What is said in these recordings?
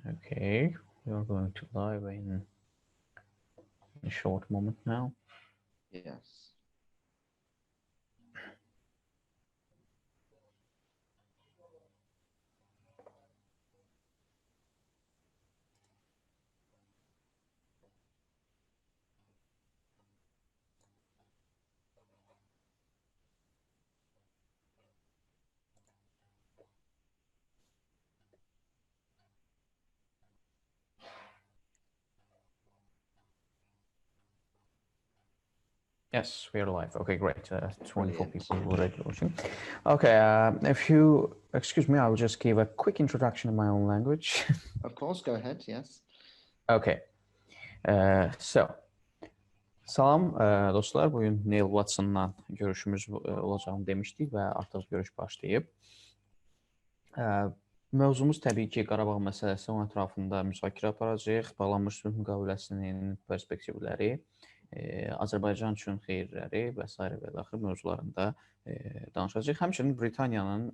Okay, we are going to live in a short moment now. Yes. Yes, we are live. Okay, great. 24 Brilliant. people already watching. Okay, if you excuse me, I will just give a quick introduction in my own language. Of course, go ahead, yes. Okay, salam dostlar. Bugün Neil Watson'la görüşümüz olacağını demişdik və artıq görüş başlayıb. Mövzumuz təbii ki, Qarabağ məsələsi, onun ətrafında müzakirə aparacağıq, bağlanmış sülh müqaviləsinin perspektivləri, Azərbaycan üçün xeyirləri və s. və daxil mövzularında danışacağıq. Həmçinin Britaniyanın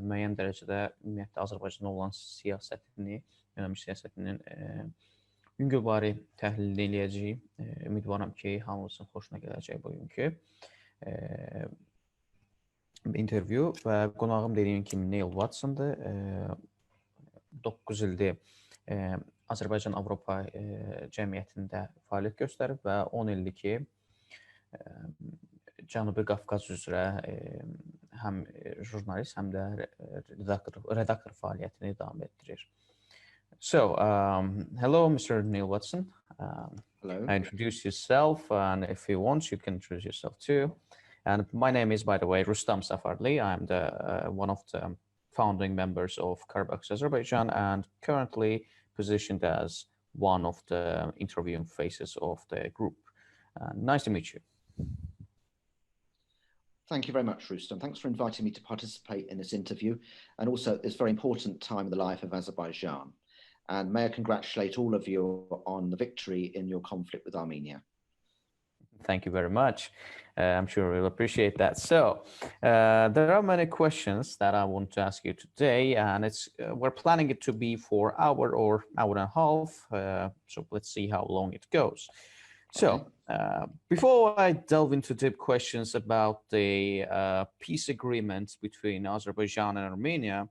müəyyən dərəcədə ümumiyyətlə Azərbaycana olan siyasətini, yönəlmiş siyasətinin yüngülvari təhlilini eləyəcəyik. Ümidvaram ki, hamımızın xoşuna gələcək bugünkü intervyu və qonağım dediyim kimi Neil Watson'dır. 9 ildir Azərbaycan Avropa Cəmiyyətində fəaliyyət göstərib və 10 ildir ki, Cənubi Qafqaz üzrə həm jurnalist, həm də redaktor fəaliyyətini davam etdirir. So, hello, Mr. Neil Watson. Hello. Introduce yourself, and if you want, you can introduce yourself too. And my name is, by the way, Rustam Safarli. I'm the one of the founding members of Karabakh, Azerbaijan, and currently positioned as one of the interviewing faces of the group. Nice to meet you. Thank you very much, Rustam. Thanks for inviting me to participate in this interview, and also this very important time in the life of Azerbaijan. And may I congratulate all of you on the victory in your conflict with Armenia. Thank you very much. I'm sure we'll appreciate that. So there are many questions that I want to ask you today, and we're planning it to be for an hour or hour and a half. So let's see how long it goes. So before I delve into deep questions about the peace agreement between Azerbaijan and Armenia,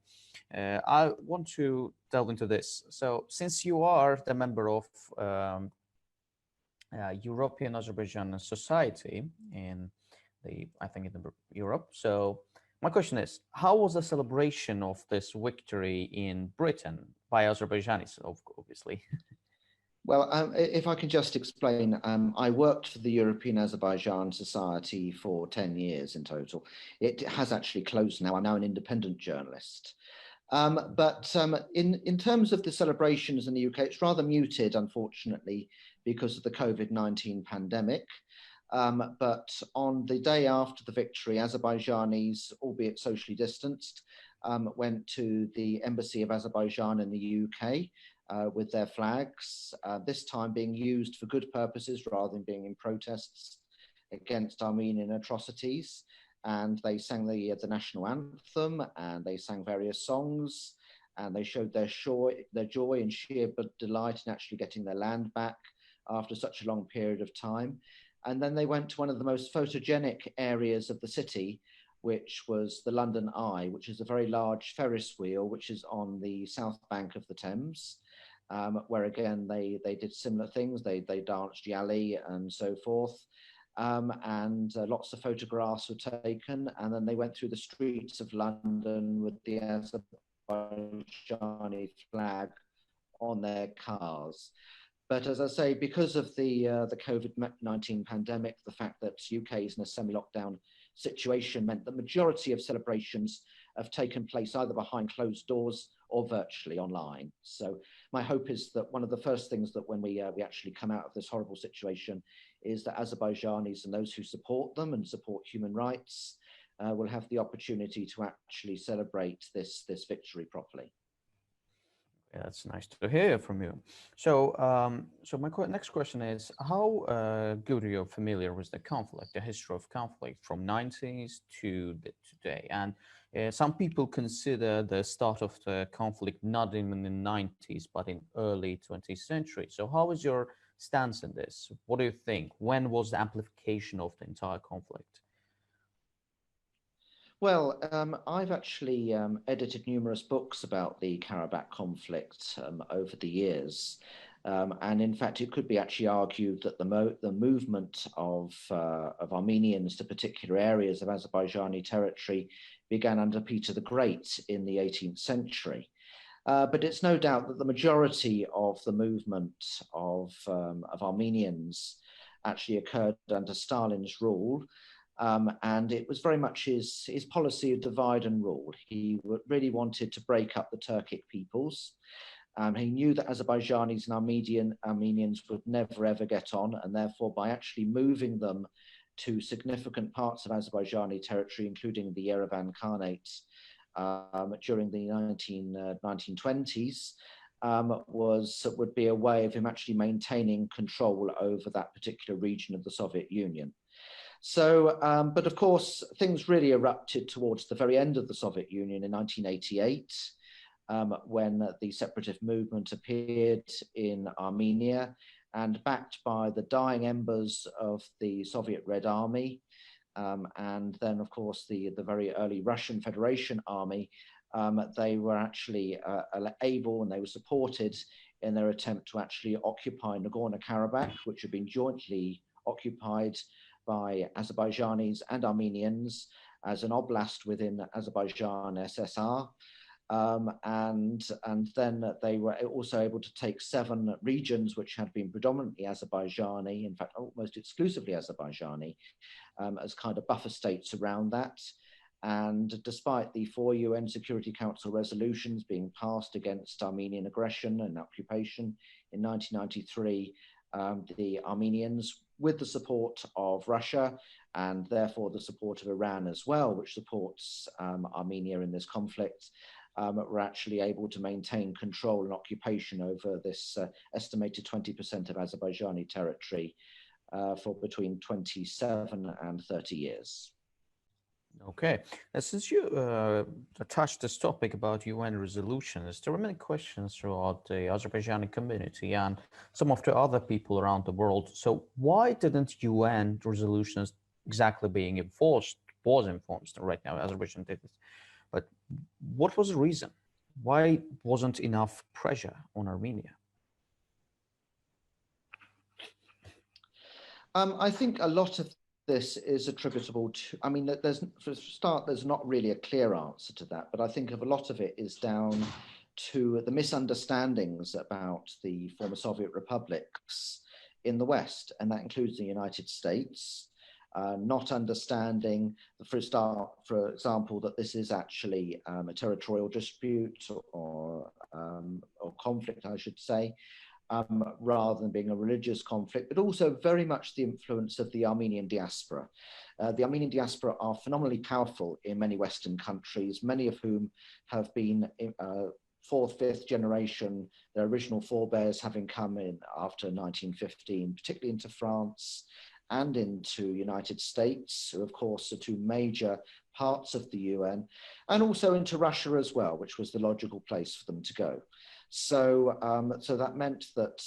I want to delve into this. So since you are the member of European Azerbaijan Society in Europe. So my question is, how was the celebration of this victory in Britain by Azerbaijanis, obviously? Well, if I can just explain, I worked for the European Azerbaijan Society for 10 years in total. It has actually closed now. I'm now an independent journalist. But in terms of the celebrations in the UK, it's rather muted, unfortunately, because of the COVID-19 pandemic. But on the day after the victory, Azerbaijanis, albeit socially distanced, went to the embassy of Azerbaijan in the UK with their flags, this time being used for good purposes rather than being in protests against Armenian atrocities. And they sang the national anthem, and they sang various songs, and they showed their joy and sheer delight in actually getting their land back after such a long period of time. And then they went to one of the most photogenic areas of the city, which was the London Eye, which is a very large Ferris wheel, which is on the south bank of the Thames, where again, they did similar things. They danced yali and so forth. And lots of photographs were taken, and then they went through the streets of London with the Azerbaijani flag on their cars. But as I say, because of the COVID-19 pandemic, the fact that UK is in a semi-lockdown situation meant the majority of celebrations have taken place either behind closed doors or virtually online. So my hope is that one of the first things that when we actually come out of this horrible situation is that Azerbaijanis and those who support them and support human rights will have the opportunity to actually celebrate this victory properly. Yeah, that's nice to hear from you. So, so my next question is, how good are you familiar with the conflict, the history of conflict from 90s to today? And some people consider the start of the conflict not even in the 90s, but in early 20th century. So how is your stance in this? What do you think? When was the amplification of the entire conflict? Well, I've actually edited numerous books about the Karabakh conflict over the years. And in fact, it could be actually argued that the movement of Armenians to particular areas of Azerbaijani territory began under Peter the Great in the 18th century. But it's no doubt that the majority of the movement of Armenians actually occurred under Stalin's rule. And it was very much his policy of divide and rule. He really wanted to break up the Turkic peoples. He knew that Azerbaijanis and Armenians would never ever get on, and therefore by actually moving them to significant parts of Azerbaijani territory, including the Yerevan Khanate during the 1920s, would be a way of him actually maintaining control over that particular region of the Soviet Union. So, but of course, things really erupted towards the very end of the Soviet Union in 1988, when the separatist movement appeared in Armenia, and backed by the dying embers of the Soviet Red Army, and then, of course, the very early Russian Federation Army, they were actually able, and they were supported in their attempt to actually occupy Nagorno-Karabakh, which had been jointly occupied by Azerbaijanis and Armenians as an oblast within Azerbaijan SSR. And then they were also able to take 7 regions which had been predominantly Azerbaijani, in fact, almost exclusively Azerbaijani, as kind of buffer states around that. And despite the 4 UN Security Council resolutions being passed against Armenian aggression and occupation in 1993, the Armenians, with the support of Russia and therefore the support of Iran as well, which supports Armenia in this conflict, were actually able to maintain control and occupation over this estimated 20% of Azerbaijani territory for between 27 and 30 years. Okay, since you touched this topic about UN resolutions, there were many questions throughout the Azerbaijani community and some of the other people around the world. So why didn't UN resolutions exactly being enforced? Was enforced right now, Azerbaijan did it. But what was the reason? Why wasn't enough pressure on Armenia? I think a lot of this is attributable to, I mean, for a start, there's not really a clear answer to that, but I think a lot of it is down to the misunderstandings about the former Soviet republics in the West, and that includes the United States, not understanding, for example, that this is actually a territorial dispute or conflict, I should say, rather than being a religious conflict, but also very much the influence of the Armenian diaspora. The Armenian diaspora are phenomenally powerful in many Western countries, many of whom have been 4th, 5th generation, their original forebears having come in after 1915, particularly into France and into United States, who of course are 2 major parts of the UN, and also into Russia as well, which was the logical place for them to go. So, so that meant that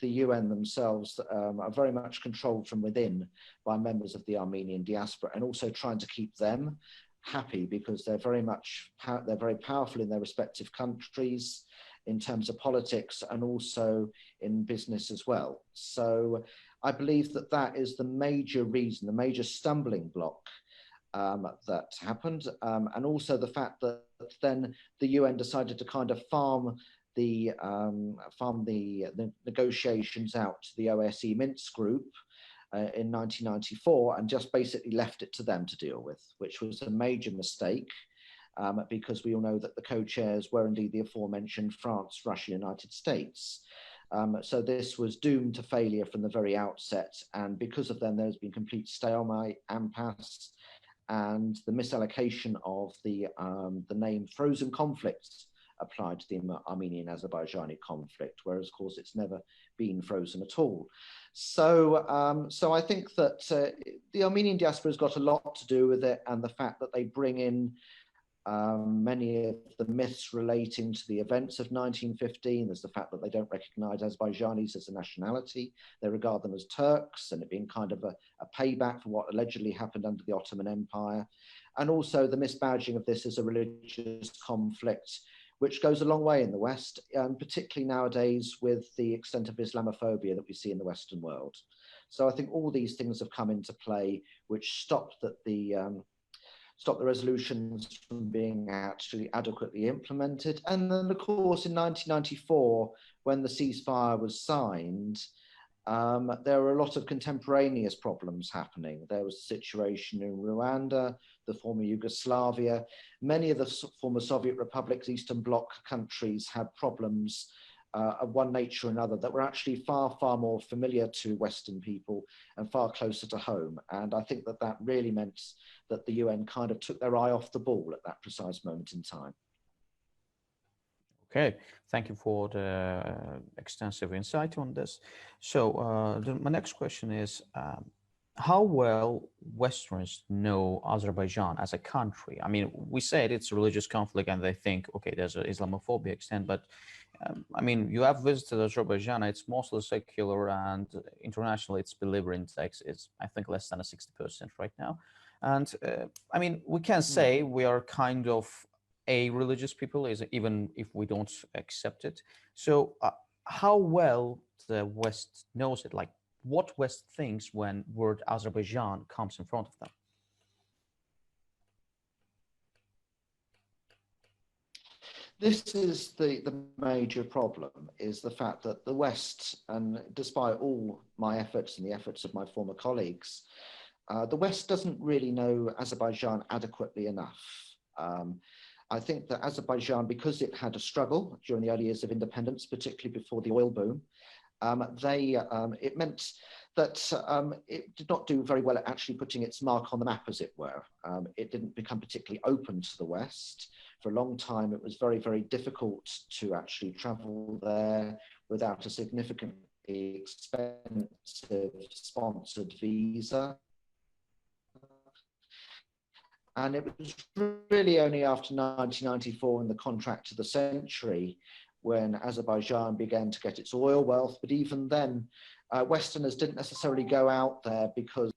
the UN themselves are very much controlled from within by members of the Armenian diaspora, and also trying to keep them happy because they're very powerful in their respective countries in terms of politics and also in business as well. So I believe that that is the major reason, the major stumbling block that happened, and also the fact that then the UN decided to kind of farm the negotiations out to the OSCE Minsk group in 1994 and just basically left it to them to deal with, which was a major mistake because we all know that the co-chairs were indeed the aforementioned France, Russia, United States. So this was doomed to failure from the very outset, and because of them there's been complete stalemate, impasse, and the misallocation of the name frozen conflicts applied to the Armenian-Azerbaijani conflict, whereas, of course, it's never been frozen at all. So, so I think that the Armenian diaspora has got a lot to do with it, and the fact that they bring in many of the myths relating to the events of 1915. There's the fact that they don't recognize Azerbaijanis as a nationality. They regard them as Turks, and it being kind of a payback for what allegedly happened under the Ottoman Empire. And also the misbadging of this as a religious conflict, which goes a long way in the West, particularly nowadays with the extent of Islamophobia that we see in the Western world. So I think all these things have come into play, which stopped the resolutions from being actually adequately implemented. And then, of course, in 1994, when the ceasefire was signed, there were a lot of contemporaneous problems happening. There was a situation in Rwanda, the former Yugoslavia. Many of the former Soviet republics, Eastern Bloc countries, had problems of one nature or another that were actually far, far more familiar to Western people and far closer to home. And I think that that really meant that the UN kind of took their eye off the ball at that precise moment in time. Okay, thank you for the extensive insight on this. So my next question is, how well Westerners know Azerbaijan as a country? I mean, we said it's a religious conflict and they think, okay, there's an Islamophobia extent, but I mean, you have visited Azerbaijan, it's mostly secular, and internationally its believer index is, I think, less than 60% right now. And I mean, we can say we are kind of a religious people, even if we don't accept it. So how well the West knows it? Like, what West thinks when word Azerbaijan comes in front of them? This is the major problem, is the fact that the West, and despite all my efforts and the efforts of my former colleagues, the West doesn't really know Azerbaijan adequately enough. I think that Azerbaijan, because it had a struggle during the early years of independence, particularly before the oil boom, it meant that it did not do very well at actually putting its mark on the map, as it were. It didn't become particularly open to the West. For a long time, it was very, very difficult to actually travel there without a significantly expensive sponsored visa. And it was really only after 1994 and the contract of the century when Azerbaijan began to get its oil wealth. But even then, Westerners didn't necessarily go out there because,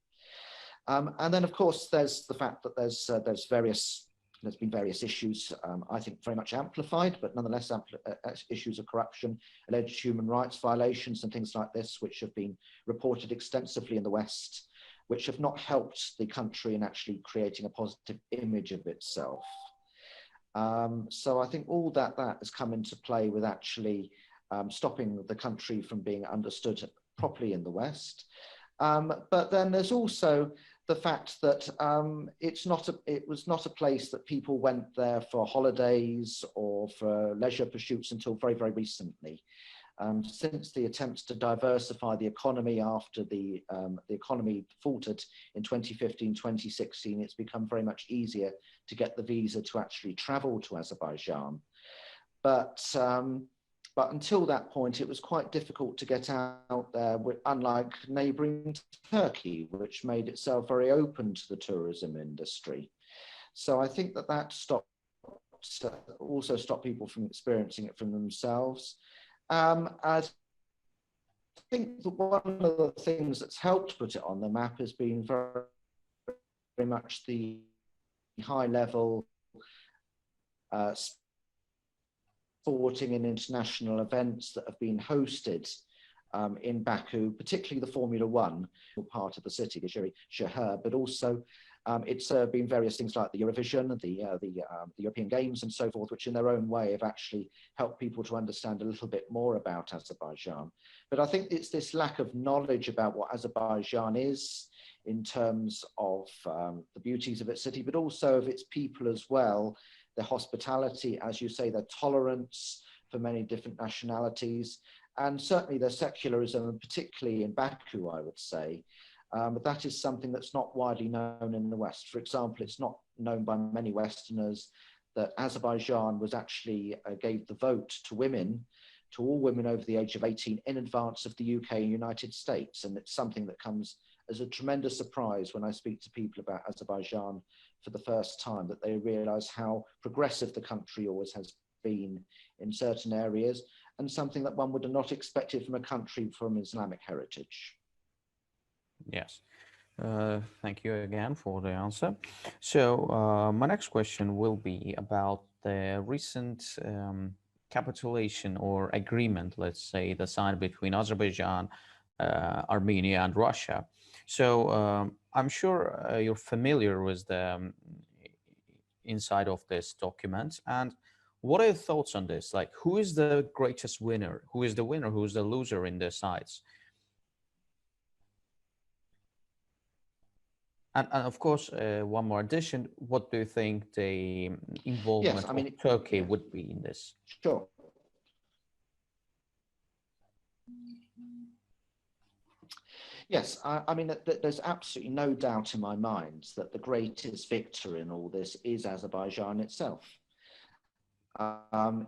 and then of course there's the fact that there's been various issues, I think very much amplified, but nonetheless issues of corruption, alleged human rights violations and things like this, which have been reported extensively in the West, which have not helped the country in actually creating a positive image of itself. So I think all that has come into play with actually stopping the country from being understood properly in the West. But then there's also the fact that it was not a place that people went there for holidays or for leisure pursuits until very, very recently. Since the attempts to diversify the economy after the economy faltered in 2015, 2016, it's become very much easier to get the visa to actually travel to Azerbaijan. But until that point, it was quite difficult to get out there, unlike neighboring Turkey, which made itself very open to the tourism industry. So I think that also stopped people from experiencing it from themselves. I think that one of the things that's helped put it on the map has been very, very much the high level sporting and international events that have been hosted in Baku, particularly the Formula One part of the city, the Shahar, but also it's been various things like the Eurovision, the European Games and so forth, which in their own way have actually helped people to understand a little bit more about Azerbaijan. But I think it's this lack of knowledge about what Azerbaijan is in terms of the beauties of its city, but also of its people as well, their hospitality, as you say, their tolerance for many different nationalities, and certainly their secularism, particularly in Baku, I would say. But that is something that's not widely known in the West. For example, it's not known by many Westerners that Azerbaijan was actually gave the vote to women, to all women over the age of 18 in advance of the UK and United States. And it's something that comes as a tremendous surprise when I speak to people about Azerbaijan for the first time, that they realize how progressive the country always has been in certain areas, and something that one would have not expected from a country from Islamic heritage. Yes. Thank you again for the answer. So my next question will be about the recent capitulation or agreement, let's say, the signed between Azerbaijan, Armenia, and Russia. So I'm sure you're familiar with the inside of this document. And what are your thoughts on this? Like, who is the greatest winner? Who is the winner? Who is the loser in the sides? And of course, one more addition, what do you think the involvement of Turkey would be in this? Sure. Yes, I mean, there's absolutely no doubt in my mind that the greatest victor in all this is Azerbaijan itself.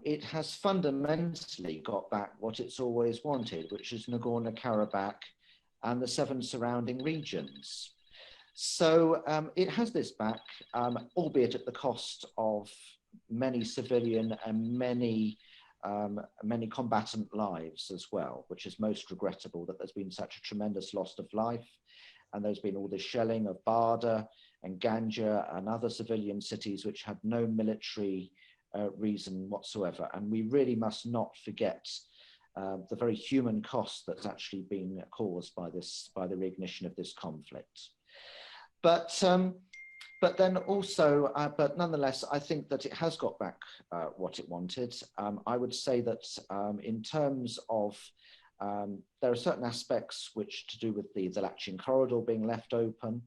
It has fundamentally got back what it's always wanted, which is Nagorno-Karabakh and the 7 surrounding regions. So it has this back, albeit at the cost of many civilian and many combatant lives as well, which is most regrettable that there's been such a tremendous loss of life. And there's been all this shelling of Barədə and Ganja and other civilian cities which had no military reason whatsoever. And we really must not forget the very human cost that's actually been caused by the reignition of this conflict. But then also, but nonetheless, I think that it has got back what it wanted. I would say that in terms of, there are certain aspects which to do with the Latchin corridor being left open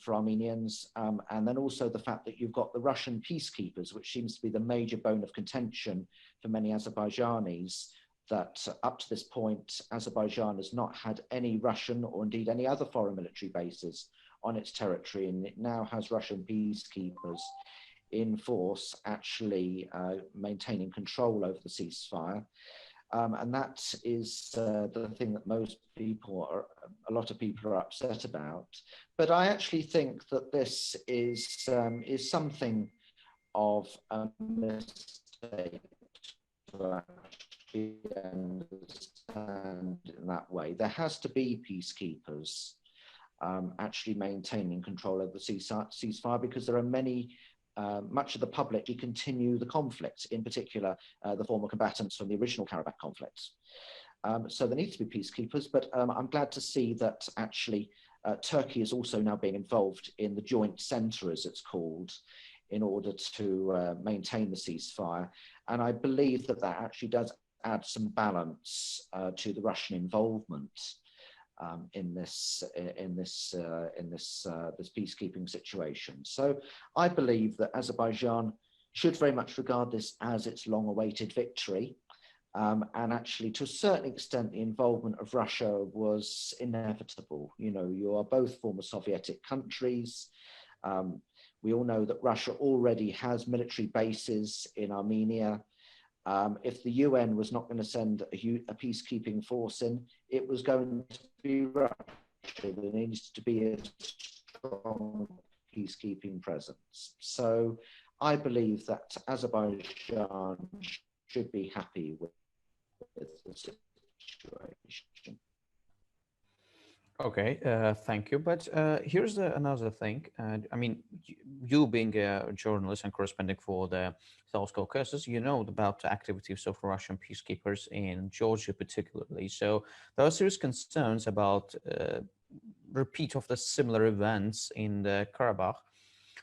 for Armenians, and then also the fact that you've got the Russian peacekeepers, which seems to be the major bone of contention for many Azerbaijanis, that up to this point, Azerbaijan has not had any Russian or indeed any other foreign military bases on its territory, and it now has Russian peacekeepers in force actually maintaining control over the ceasefire. And that is the thing that most people a lot of people are upset about. But I actually think that this is something of a mistake to actually understand in that way. There has to be peacekeepers actually maintaining control over the ceasefire, because there are many, much of the public who continue the conflict, in particular the former combatants from the original Karabakh conflicts. So there needs to be peacekeepers, but I'm glad to see that actually Turkey is also now being involved in the joint centre, as it's called, in order to maintain the ceasefire. And I believe that that actually does add some balance to the Russian involvement in this peacekeeping situation. So I believe that Azerbaijan should very much regard this as its long-awaited victory, and actually, to a certain extent, the involvement of Russia was inevitable. You know, you are both former Soviet countries. We all know that Russia already has military bases in Armenia. If the UN was not going to send a peacekeeping force in, it was going to be Russia. There needs to be a strong peacekeeping presence. So I believe that Azerbaijan should be happy with the situation. Okay, thank you. But here's another thing. I mean, you being a journalist and corresponding for the South Caucasus, you know about the activities of Russian peacekeepers in Georgia particularly. So there are serious concerns about repeat of the similar events in the Karabakh.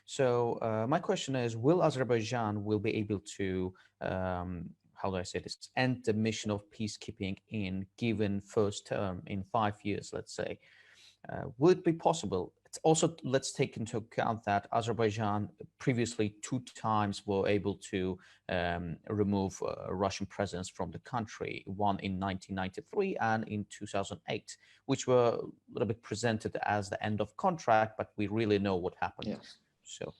So my question is, will Azerbaijan will be able to how do I say this, end the mission of peacekeeping in given first term in 5 years, let's say? Would it be possible? It's also, let's take into account that Azerbaijan previously 2 times were able to remove a Russian presence from the country, one in 1993 and in 2008, which were a little bit presented as the end of contract, but we really know what happened. Yes. So.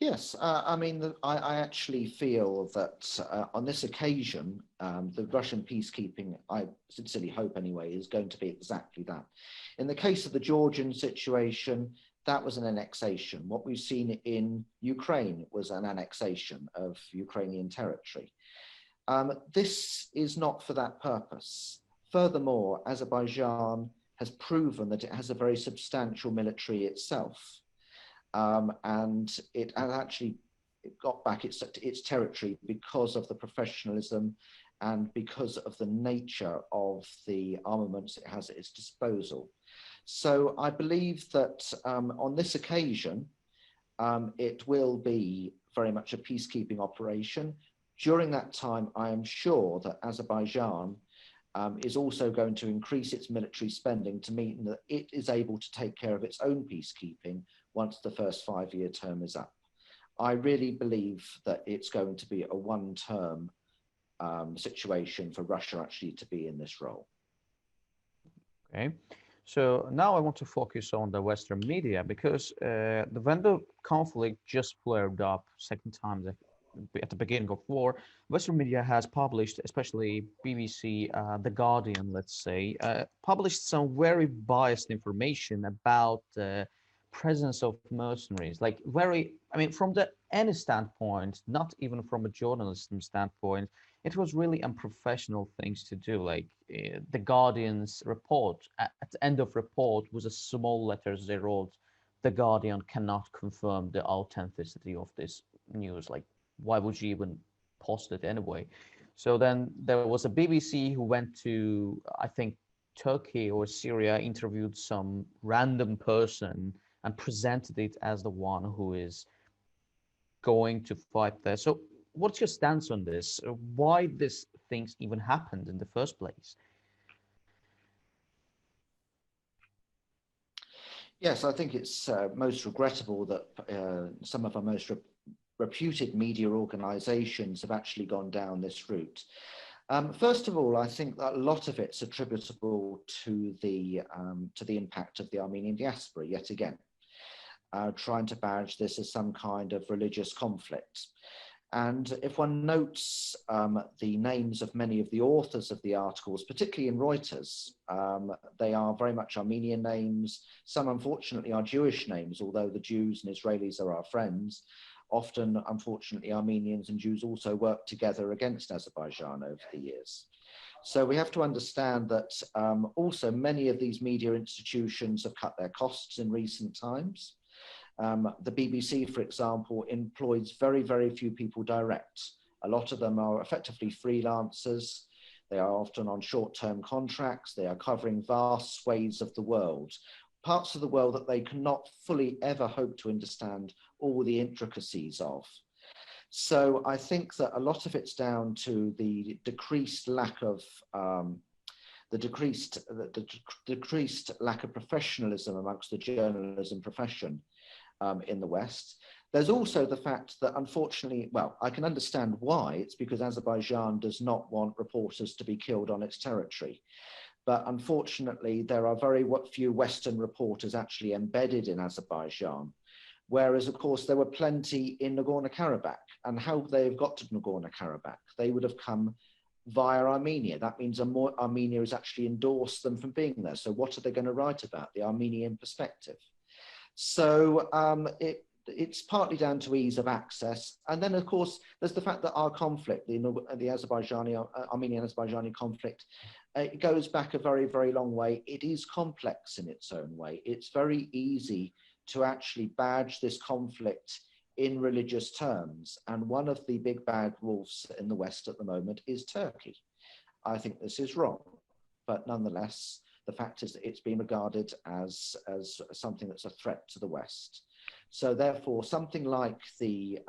Yes, I mean, I actually feel that on this occasion, the Russian peacekeeping, I sincerely hope anyway, is going to be exactly that. In the case of the Georgian situation, that was an annexation. What we've seen in Ukraine was an annexation of Ukrainian territory. This is not for that purpose. Furthermore, Azerbaijan has proven that it has a very substantial military itself. And it has actually got back its territory because of the professionalism and because of the nature of the armaments it has at its disposal. So I believe that on this occasion, it will be very much a peacekeeping operation. During that time, I am sure that Azerbaijan is also going to increase its military spending to mean that it is able to take care of its own peacekeeping once the first 5-year term is up. I really believe that it's going to be a one-term situation for Russia actually to be in this role. Okay, so now I want to focus on the Western media because when the conflict just flared up second time at the beginning of war, Western media has published, especially BBC, The Guardian, let's say, published some very biased information about the presence of mercenaries, like from any standpoint, not even from a journalism standpoint, it was really unprofessional things to do. Like the Guardian's report, at the end of report was a small letters they wrote, The Guardian cannot confirm the authenticity of this news. Like, why would you even post it anyway? So then there was a BBC who went to, I think, Turkey or Syria, interviewed some random person and presented it as the one who is going to fight there. So what's your stance on this? Why these things even happened in the first place? Yes, I think it's most regrettable that some of our most reputed media organizations have actually gone down this route. First of all, I think that a lot of it's attributable to the impact of the Armenian diaspora, yet again, trying to badge this as some kind of religious conflict. And if one notes the names of many of the authors of the articles, particularly in Reuters, they are very much Armenian names. Some, unfortunately, are Jewish names, although the Jews and Israelis are our friends. Often, unfortunately, Armenians and Jews also work together against Azerbaijan over the years. So we have to understand that also many of these media institutions have cut their costs in recent times. The BBC, for example, employs very, very few people direct. A lot of them are effectively freelancers. They are often on short-term contracts. They are covering vast swathes of the world, parts of the world that they cannot fully ever hope to understand all the intricacies of. So I think that a lot of it's down to the decreased lack of decreased lack of professionalism amongst the journalism profession in the West. There's also the fact that, unfortunately, well, I can understand why. It's because Azerbaijan does not want reporters to be killed on its territory. But unfortunately, there are very few Western reporters actually embedded in Azerbaijan. Whereas, of course, there were plenty in Nagorno-Karabakh. And how they've got to Nagorno-Karabakh, they would have come via Armenia. That means Armenia has actually endorsed them from being there. So what are they going to write about? The Armenian perspective. So it's partly down to ease of access. And then, of course, there's the fact that our conflict, the Armenian-Azerbaijani conflict, it goes back a very, very long way. It is complex in its own way. It's very easy to actually badge this conflict in religious terms. And one of the big bad wolves in the West at the moment is Turkey. I think this is wrong, but nonetheless, the fact is that it's been regarded as something that's a threat to the West. So therefore, something like the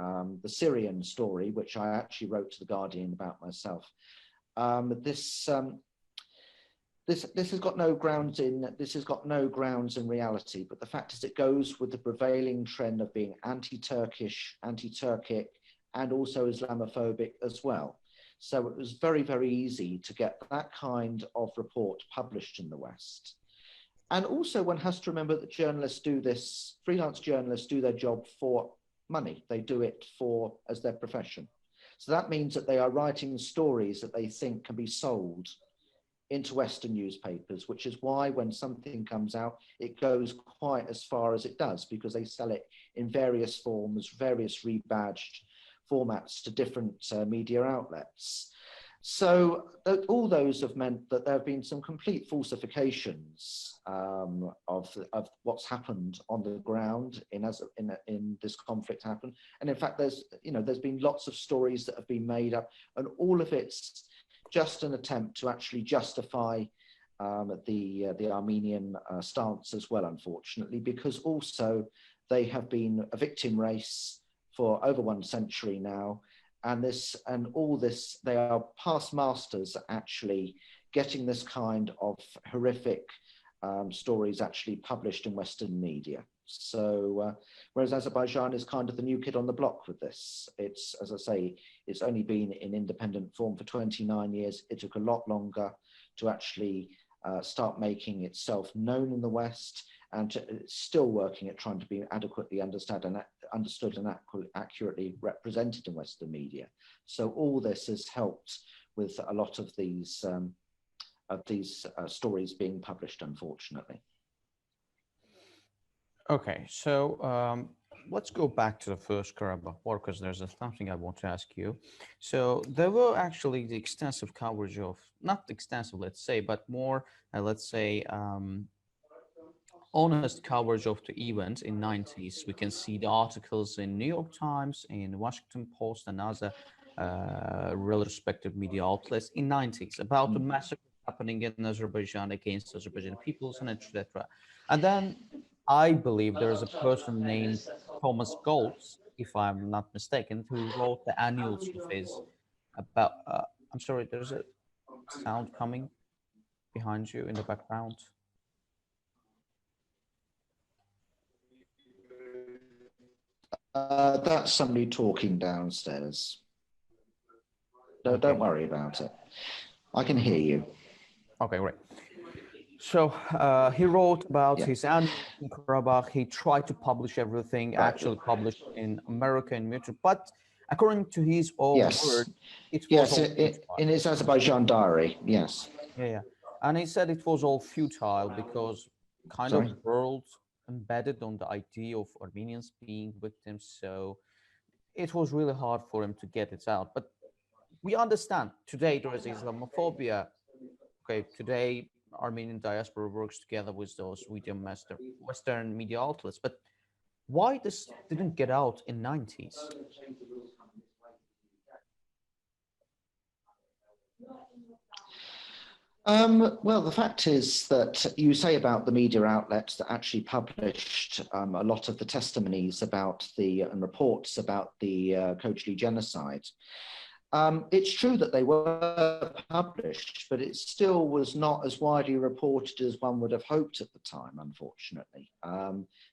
Syrian story, which I actually wrote to The Guardian about myself, this has got no grounds in reality, but the fact is it goes with the prevailing trend of being anti-Turkish, anti-Turkic, and also Islamophobic as well. So it was very, very easy to get that kind of report published in the West. And also one has to remember that journalists do this, freelance journalists do their job for money. They do it as their profession. So that means that they are writing stories that they think can be sold into Western newspapers, which is why when something comes out, it goes quite as far as it does, because they sell it in various forms, various rebadged formats to different media outlets. So all those have meant that there have been some complete falsifications of what's happened on the ground in this conflict happened. And in fact, there's been lots of stories that have been made up, and all of it's just an attempt to actually justify the Armenian stance as well, unfortunately, because also they have been a victim race for over 1 century now. And all this, they are past masters at actually getting this kind of horrific stories actually published in Western media. So, whereas Azerbaijan is kind of the new kid on the block with this. It's, as I say, it's only been in independent form for 29 years. It took a lot longer to actually start making itself known in the West, and it's still working at trying to be adequately understood and accurately represented in Western media. So all this has helped with a lot of these stories being published, unfortunately. Okay, so let's go back to the first Karabakh War, because there's something I want to ask you. So there were actually the extensive coverage of, not extensive, let's say, but more, let's say, honest coverage of the events in 90s. We can see the articles in New York Times, in Washington Post, and other really respected media outlets in 90s about the massacre happening in Azerbaijan against Azerbaijani peoples, and etc. And then I believe there is a person named Thomas Goltz, if I'm not mistaken, who wrote the annuals of his about, I'm sorry, there's a sound coming behind you in the background. That's somebody talking downstairs. No, don't worry about it. I can hear you. Okay, great. So he wrote about his annual in Karabakh. He tried to publish everything, actually published in America and Mutual, but according to his own word, it was in his Azerbaijan diary, yes. Yeah, and he said it was all futile because kind of the world embedded on the idea of Armenians being victims, so it was really hard for him to get it out. But we understand today there is Islamophobia. Okay, today Armenian diaspora works together with those Western media outlets, but why this didn't get out in 90s? Well, the fact is that you say about the media outlets that actually published a lot of the testimonies about and reports about the Khojaly genocide. It's true that they were published, but it still was not as widely reported as one would have hoped at the time, unfortunately.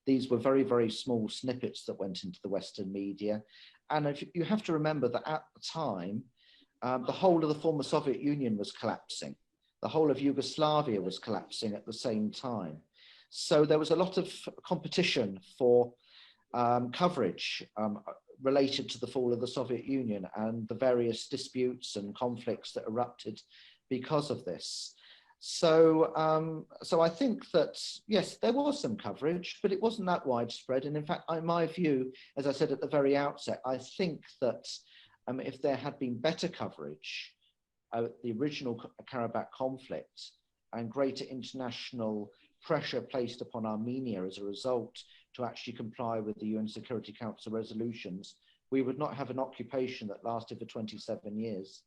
These were very, very small snippets that went into the Western media. And if you have to remember that at the time, the whole of the former Soviet Union was collapsing. The whole of Yugoslavia was collapsing at the same time. So there was a lot of competition for coverage related to the fall of the Soviet Union and the various disputes and conflicts that erupted because of this. So, so I think that, yes, there was some coverage, but it wasn't that widespread. And in fact, in my view, as I said at the very outset, I think that if there had been better coverage, the original Karabakh conflict and greater international pressure placed upon Armenia as a result to actually comply with the UN Security Council resolutions, we would not have an occupation that lasted for 27 years.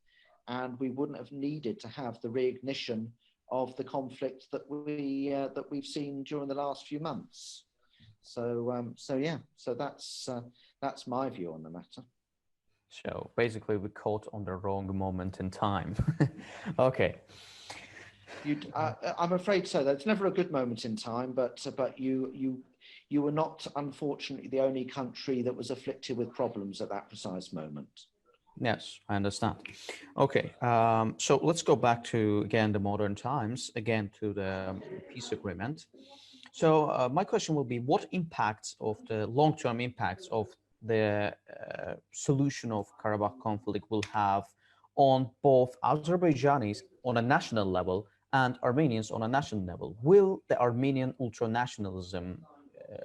And we wouldn't have needed to have the reignition of the conflict that we've seen during the last few months. So, so that's my view on the matter. So basically, we caught on the wrong moment in time. Okay. I'm afraid so. That's never a good moment in time, but you were not, unfortunately, the only country that was afflicted with problems at that precise moment. Yes, I understand. Okay, so let's go back to, again, the modern times, again, to the peace agreement. So my question will be, what impacts of the long-term impacts of the solution of Karabakh conflict will have on both Azerbaijanis on a national level and Armenians on a national level? Will the Armenian ultranationalism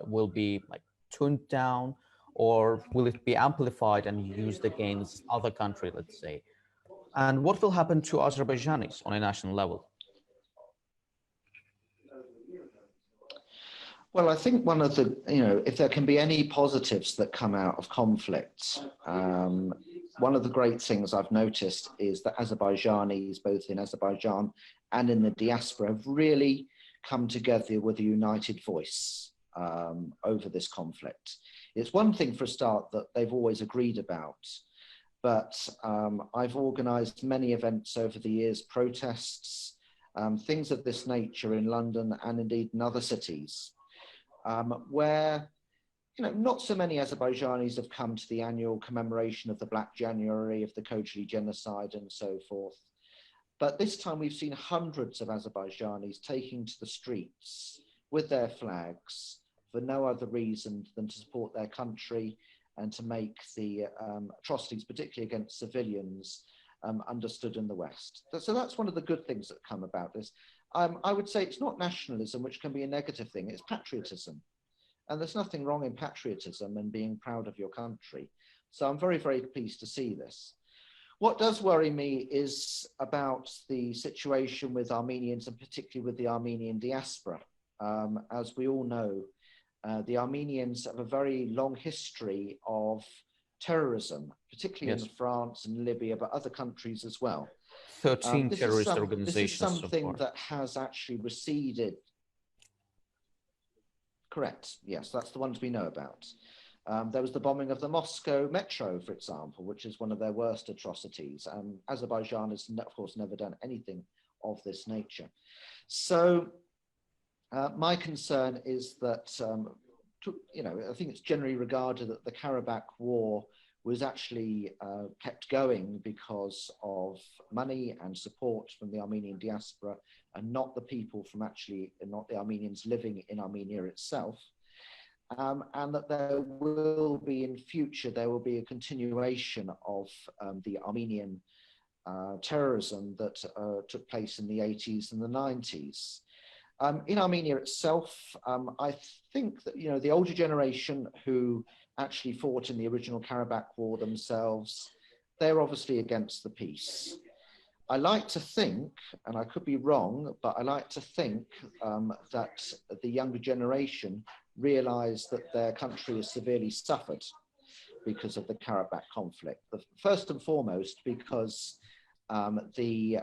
will be like toned down, or will it be amplified and used against other countries, let's say? And what will happen to Azerbaijanis on a national level? Well, I think one of the, if there can be any positives that come out of conflicts, one of the great things I've noticed is that Azerbaijanis, both in Azerbaijan and in the diaspora, have really come together with a united voice over this conflict. It's one thing for a start that they've always agreed about, but I've organized many events over the years, protests, things of this nature in London and indeed in other cities, where not so many Azerbaijanis have come to the annual commemoration of the Black January, of the Khojaly genocide and so forth. But this time we've seen hundreds of Azerbaijanis taking to the streets with their flags for no other reason than to support their country and to make the atrocities, particularly against civilians, understood in the West. So that's one of the good things that come about this. I would say it's not nationalism, which can be a negative thing, it's patriotism. And there's nothing wrong in patriotism and being proud of your country. So I'm very, very pleased to see this. What does worry me is about the situation with Armenians, and particularly with the Armenian diaspora. As we all know, the Armenians have a very long history of terrorism, particularly in France and Libya, but other countries as well. 13 terrorist organizations. This is something that has actually receded. Correct, yes, that's the ones we know about. There was the bombing of the Moscow metro, for example, which is one of their worst atrocities. Azerbaijan has, of course, never done anything of this nature. So my concern is that, I think it's generally regarded that the Karabakh war was actually kept going because of money and support from the Armenian diaspora, and not the people from not the Armenians living in Armenia itself. And that there will be in future, there will be a continuation of the Armenian terrorism that took place in the 80s and the 90s. In Armenia itself, I think that, the older generation who actually fought in the original Karabakh war themselves, they're obviously against the peace. I like to think, and I could be wrong, but I like to think that the younger generation realize that their country has severely suffered because of the Karabakh conflict. First and foremost, because the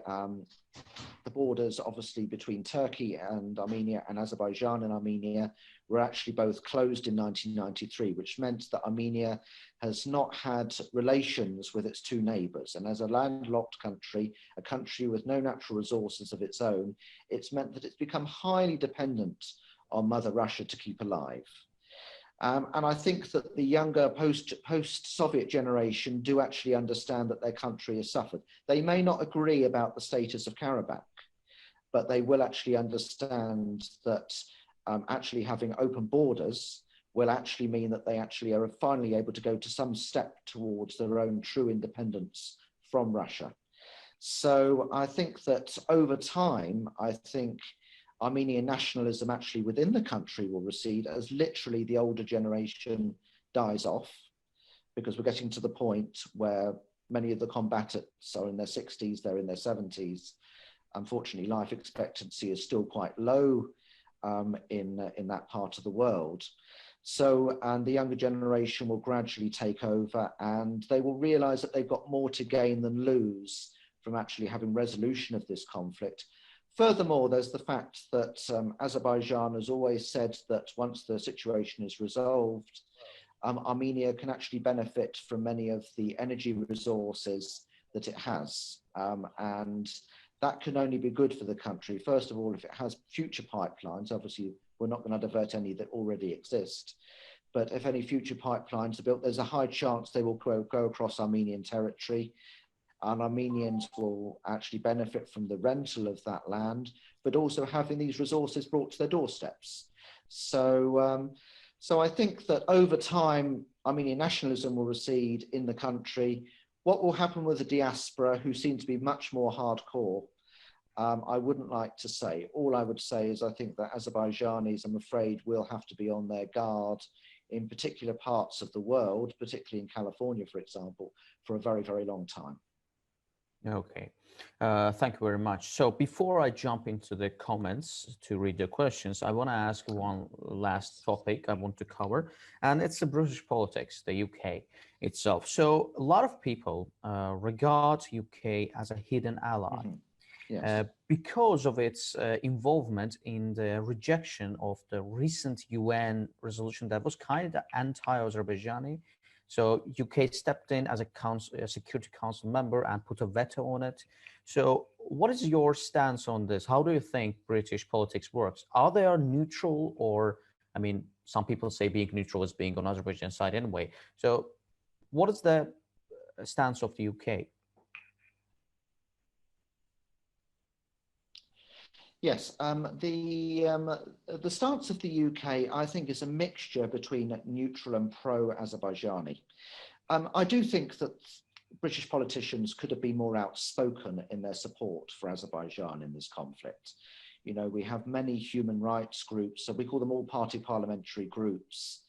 borders, obviously, between Turkey and Armenia and Azerbaijan and Armenia were actually both closed in 1993, which meant that Armenia has not had relations with its two neighbors. And as a landlocked country, a country with no natural resources of its own, it's meant that it's become highly dependent on Mother Russia to keep alive. And I think that the younger post-Soviet generation do actually understand that their country has suffered. They may not agree about the status of Karabakh, but they will actually understand that actually having open borders will actually mean that they actually are finally able to go to some step towards their own true independence from Russia. So I think that over time, I think Armenian nationalism actually within the country will recede as literally the older generation dies off, because we're getting to the point where many of the combatants are in their 60s, they're in their 70s. Unfortunately, life expectancy is still quite low in that part of the world. So, and the younger generation will gradually take over, and they will realize that they've got more to gain than lose from actually having resolution of this conflict. Furthermore, there's the fact that Azerbaijan has always said that once the situation is resolved, Armenia can actually benefit from many of the energy resources that it has. And that can only be good for the country. First of all, if it has future pipelines, obviously we're not going to divert any that already exist. But if any future pipelines are built, there's a high chance they will go across Armenian territory. And Armenians will actually benefit from the rental of that land, but also having these resources brought to their doorsteps. So So I think that over time, Armenian nationalism will recede in the country. What will happen with the diaspora, who seem to be much more hardcore, I wouldn't like to say. All I would say is I think that Azerbaijanis, I'm afraid, will have to be on their guard in particular parts of the world, particularly in California, for example, for a very, very long time. Okay, thank you very much. So before I jump into the comments to read the questions, I want to ask one last topic I want to cover, and it's the British politics, the UK itself. So a lot of people regard UK as a hidden ally. Mm-hmm. Yes. Because of its involvement in the rejection of the recent UN resolution that was kind of anti-Azerbaijani. So UK stepped in as a Security Council member and put a veto on it. So what is your stance on this? How do you think British politics works? Are they neutral, or, I mean, some people say being neutral is being on Azerbaijan's side anyway. So what is the stance of the UK? Yes, the stance of the UK, I think, is a mixture between neutral and pro-Azerbaijani. I do think that British politicians could have been more outspoken in their support for Azerbaijan in this conflict. You know, we have many human rights groups, so we call them all-party parliamentary groups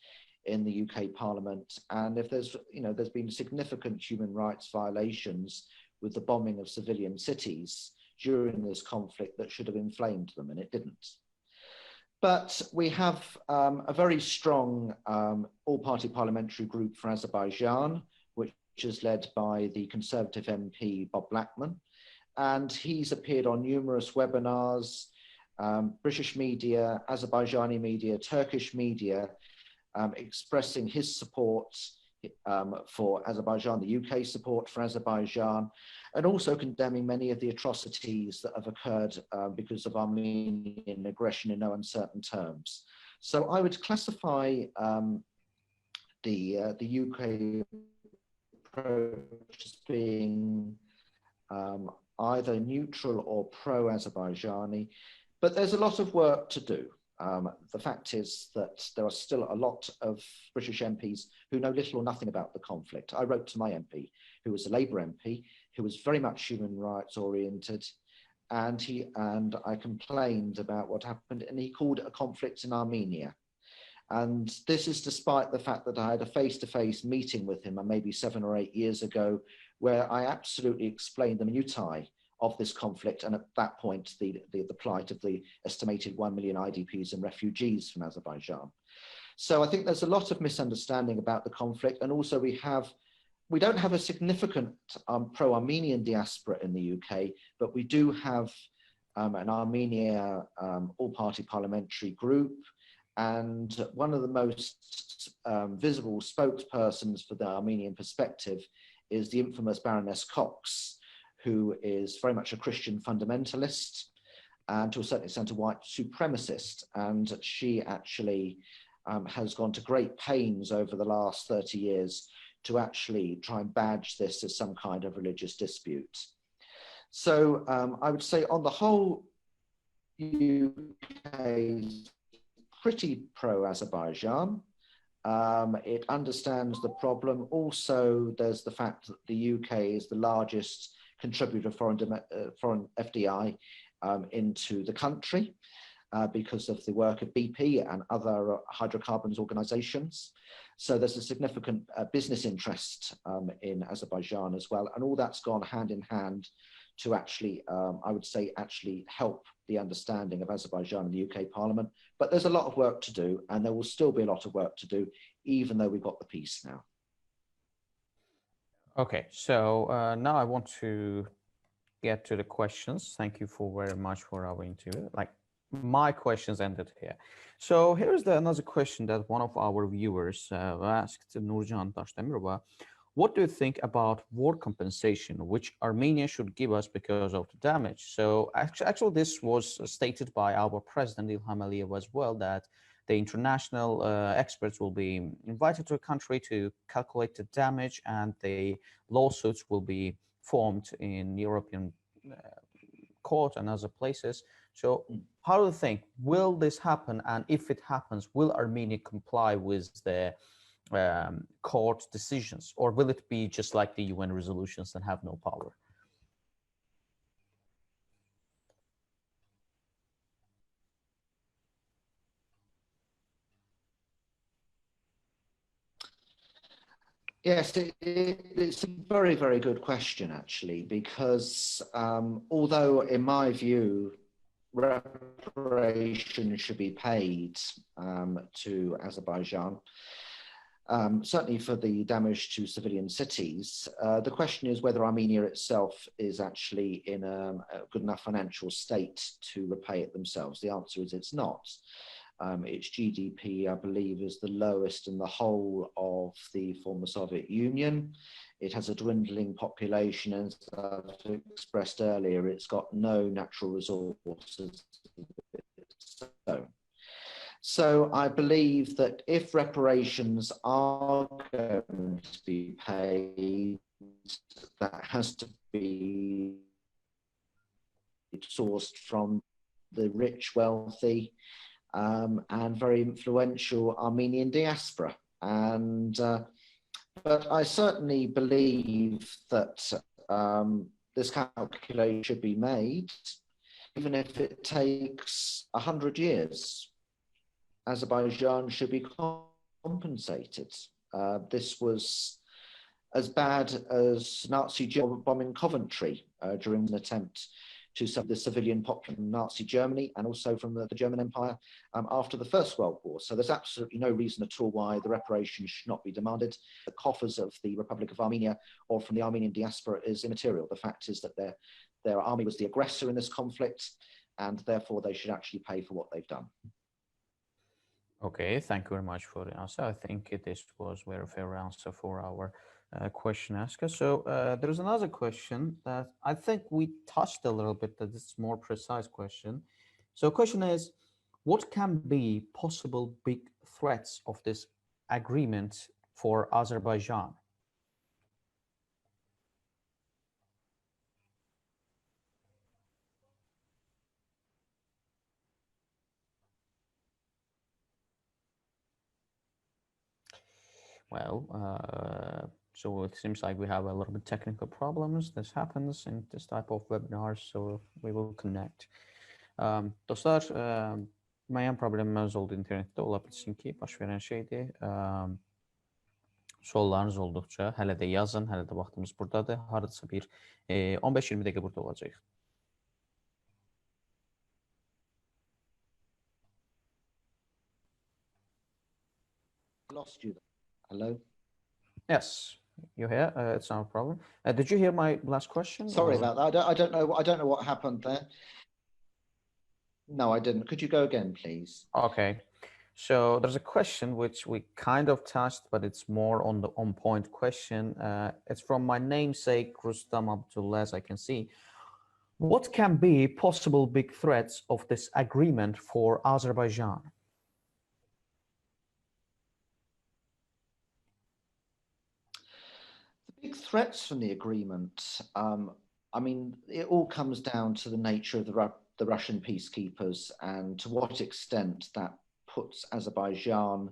in the UK Parliament. And if there's been significant human rights violations with the bombing of civilian cities during this conflict that should have inflamed them, and it didn't. But we have a very strong all-party parliamentary group for Azerbaijan, which is led by the Conservative MP Bob Blackman, and he's appeared on numerous webinars, British media, Azerbaijani media, Turkish media, expressing his support for Azerbaijan, the UK support for Azerbaijan, and also condemning many of the atrocities that have occurred because of Armenian aggression in no uncertain terms. So I would classify the UK approach as being either neutral or pro-Azerbaijani, but there's a lot of work to do. The fact is that there are still a lot of British MPs who know little or nothing about the conflict. I wrote to my MP, who was a Labour MP, who was very much human rights oriented, and I complained about what happened, and he called it a conflict in Armenia. And this is despite the fact that I had a face-to-face meeting with him maybe 7 or 8 years ago, where I absolutely explained the minutiae of this conflict, and at that point the plight of the estimated 1 million IDPs and refugees from Azerbaijan. So I think there's a lot of misunderstanding about the conflict, and also we don't have a significant pro-Armenian diaspora in the UK, but we do have an Armenia all-party parliamentary group, and one of the most visible spokespersons for the Armenian perspective is the infamous Baroness Cox, who is very much a Christian fundamentalist and to a certain extent a white supremacist. And she actually has gone to great pains over the last 30 years to actually try and badge this as some kind of religious dispute. So I would say on the whole, UK is pretty pro-Azerbaijan. It understands the problem. Also, there's the fact that the UK is the largest contributor of foreign FDI into the country because of the work of BP and other hydrocarbons organizations. So there's a significant business interest in Azerbaijan as well. And all that's gone hand in hand to actually, I would say, actually help the understanding of Azerbaijan in the UK Parliament. But there's a lot of work to do, and there will still be a lot of work to do, even though we've got the peace now. Okay, so now I want to get to the questions. Thank you very much for our interview. Like, my questions ended here. So here's another question that one of our viewers asked, Nurcan Taşdemirova. What do you think about war compensation, which Armenia should give us because of the damage? So actually this was stated by our president, Ilham Aliyev, as well, that the international experts will be invited to a country to calculate the damage, and the lawsuits will be formed in European court and other places. So how do you think, will this happen? And if it happens, will Armenia comply with the court decisions, or will it be just like the UN resolutions and have no power? Yes, it's a very, very good question, actually, because although, in my view, reparations should be paid to Azerbaijan, certainly for the damage to civilian cities, the question is whether Armenia itself is actually in a good enough financial state to repay it themselves. The answer is it's not. Its GDP, I believe, is the lowest in the whole of the former Soviet Union. It has a dwindling population, and as I've expressed earlier, it's got no natural resources. So I believe that if reparations are going to be paid, that has to be sourced from the rich, wealthy, and very influential Armenian diaspora. But I certainly believe that this calculation should be made, even if it takes 100 years. Azerbaijan should be compensated. This was as bad as Nazi bombing Coventry during an attempt to save the civilian population from Nazi Germany, and also from the German Empire after the First World War. So there's absolutely no reason at all why the reparations should not be demanded. The coffers of the Republic of Armenia or from the Armenian diaspora is immaterial. The fact is that their army was the aggressor in this conflict, and therefore they should actually pay for what they've done. Okay, thank you very much for the answer. I think this was a very fair answer for our question asker. So there's another question that I think we touched a little bit, that it's more precise question. So the question is, what can be possible big threats of this agreement for Azerbaijan? Well, so it seems like we have a little bit technical problems. This happens in this type of webinars, so we will connect. Dostlar, müəyyən problemimiz oldu internetdə, ola bilsin ki, baş verən şeydir. Suallarınız olduqca hələ də yazın, hələ də vaxtımız buradadır. Hardasa bir 15-20 dəqiqə burada olacaq. Lost you. Hello? Yes, you're here. It's not a problem. Did you hear my last question? Sorry about that. I don't know what happened there. No, I didn't. Could you go again, please? Okay. So there's a question which we kind of touched, but it's more on the on-point question. It's from my namesake, Rustam Abdullah, as I can see. What can be possible big threats of this agreement for Azerbaijan? Big threats from the agreement. I mean, it all comes down to the nature of the Russian peacekeepers and to what extent that puts Azerbaijan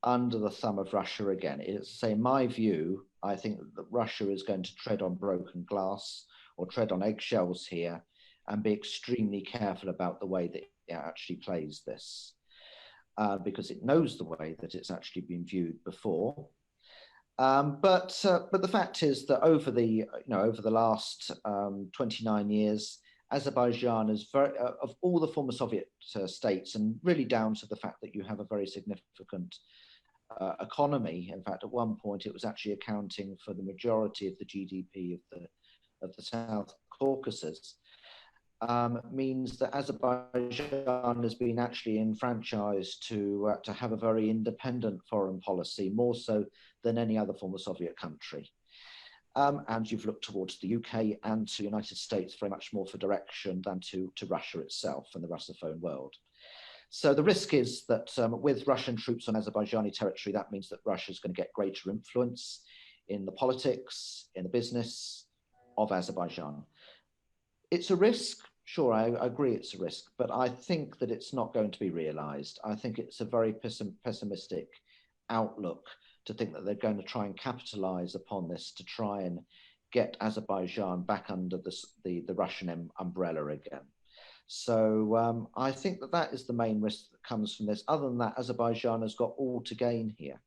under the thumb of Russia again. It's, say, my view, I think that Russia is going to tread on broken glass or tread on eggshells here and be extremely careful about the way that it actually plays this, because it knows the way that it's actually been viewed before. But the fact is that over the last 29 years, Azerbaijan is of all the former Soviet states, and really down to the fact that you have a very significant economy. In fact, at one point, it was actually accounting for the majority of the GDP of the South Caucasus. Means that Azerbaijan has been actually enfranchised to have a very independent foreign policy, more so than any other former Soviet country. And you've looked towards the UK and to the United States very much more for direction than to Russia itself and the Russophone world. So the risk is that with Russian troops on Azerbaijani territory, that means that Russia is going to get greater influence in the politics, in the business of Azerbaijan. It's a risk, Sure, I agree it's a risk, but I think that it's not going to be realized. I think it's a very pessimistic outlook to think that they're going to try and capitalize upon this to try and get Azerbaijan back under the Russian umbrella again. So I think that that is the main risk that comes from this. Other than that, Azerbaijan has got all to gain here.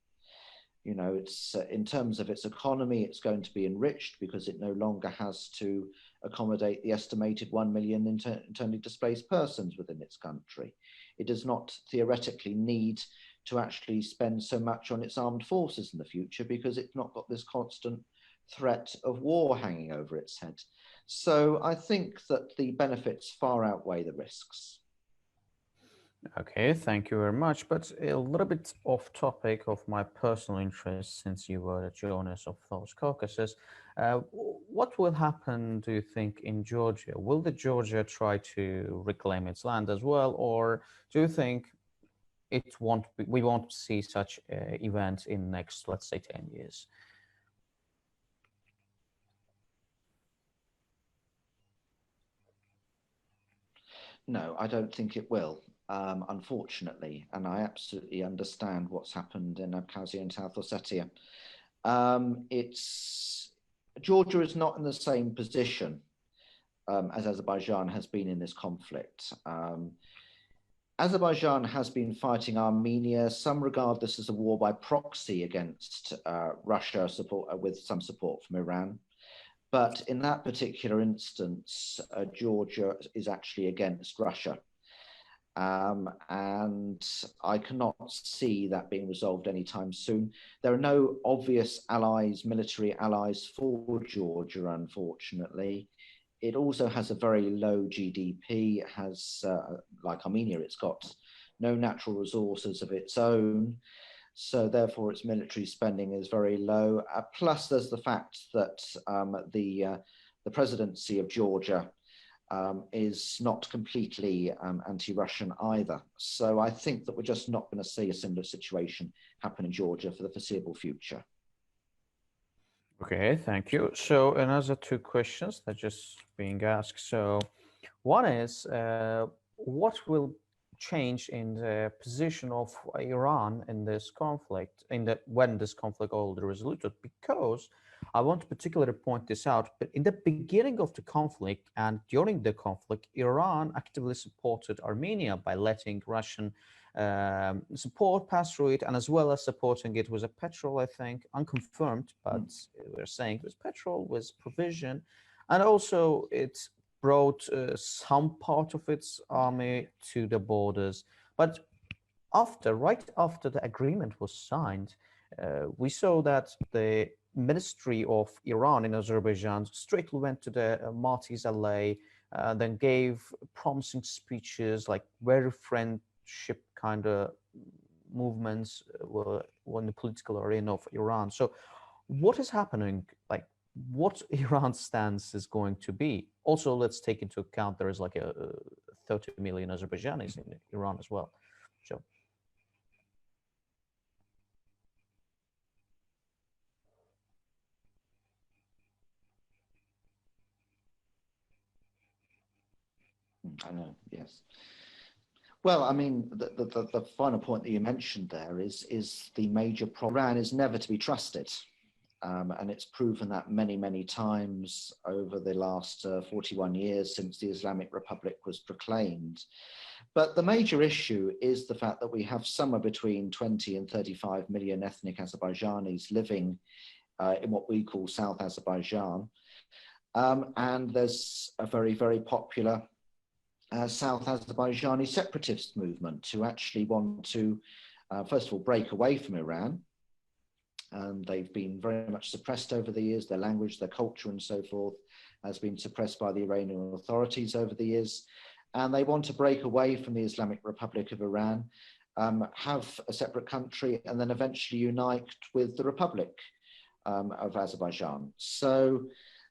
You know, it's in terms of its economy, it's going to be enriched because it no longer has to accommodate the estimated 1 million internally displaced persons within its country. It does not theoretically need to actually spend so much on its armed forces in the future because it's not got this constant threat of war hanging over its head. So I think that the benefits far outweigh the risks. Okay, thank you very much. But a little bit off topic of my personal interest, since you were the journalist of those Caucasus, what will happen, do you think, in Georgia? Will the Georgia try to reclaim its land as well, or do you think we won't see such events in next, let's say, 10 years? No, I don't think it will. Unfortunately, and I absolutely understand what's happened in Abkhazia and South Ossetia. Georgia is not in the same position as Azerbaijan has been in this conflict. Azerbaijan has been fighting Armenia. Some regard this as a war by proxy against Russia, with some support from Iran. But in that particular instance, Georgia is actually against Russia. And I cannot see that being resolved anytime soon. There are no obvious allies, military allies for Georgia, unfortunately. It also has a very low GDP. It has, like Armenia, it's got no natural resources of its own. So therefore, its military spending is very low. Plus, there's the fact that the presidency of Georgia is not completely anti-Russian either. So I think that we're just not going to see a similar situation happen in Georgia for the foreseeable future. Okay, thank you. So another two questions that are just being asked. So one is, what will change in the position of Iran in this conflict, when this conflict will be resolved? Because I want to particularly point this out, but in the beginning of the conflict and during the conflict, Iran actively supported Armenia by letting Russian support pass through it, and as well as supporting it with a petrol, I think, unconfirmed, but we're saying it was petrol, with provision, and also it brought some part of its army to the borders. But right after the agreement was signed, we saw that the Ministry of Iran in Azerbaijan straightly went to the Maltese ally, then gave promising speeches, like very friendship kind of movements in the political arena of Iran. So what is happening? Like, what Iran's stance is going to be? Also, let's take into account there is like a 30 million Azerbaijanis in Iran as well. So. I know, yes. Well, I mean, the final point that you mentioned there is the major problem. Iran is never to be trusted. And it's proven that many, many times over the last 41 years since the Islamic Republic was proclaimed. But the major issue is the fact that we have somewhere between 20 and 35 million ethnic Azerbaijanis living in what we call South Azerbaijan. And there's a very, very popular South Azerbaijani separatist movement who actually want to, first of all, break away from Iran. And they've been very much suppressed over the years. Their language, their culture, and so forth has been suppressed by the Iranian authorities over the years. And they want to break away from the Islamic Republic of Iran, have a separate country, and then eventually unite with the Republic of Azerbaijan. So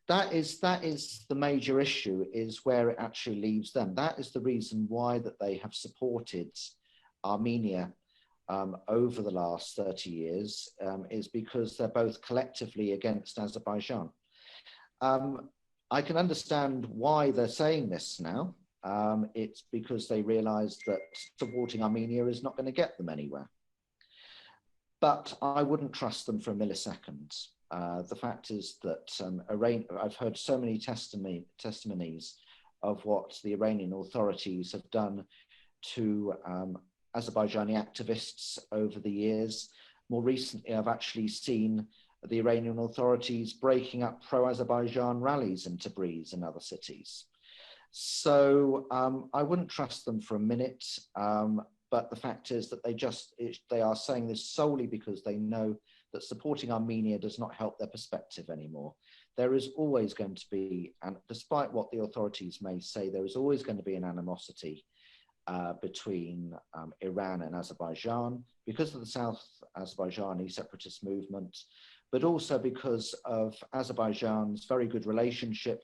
that is the major issue, is where it actually leaves them. That is the reason why that they have supported Armenia over the last 30 years, is because they're both collectively against Azerbaijan. I can understand why they're saying this now. It's because they realize that supporting Armenia is not going to get them anywhere. But I wouldn't trust them for a millisecond. The fact is that I've heard so many testimonies of what the Iranian authorities have done to Azerbaijani activists over the years. More recently, I've actually seen the Iranian authorities breaking up pro-Azerbaijan rallies in Tabriz and other cities. So I wouldn't trust them for a minute, but the fact is that they are saying this solely because they know that supporting Armenia does not help their perspective anymore. There is always going to be, and despite what the authorities may say, there is always going to be an animosity between Iran and Azerbaijan because of the South Azerbaijani separatist movement, but also because of Azerbaijan's very good relationship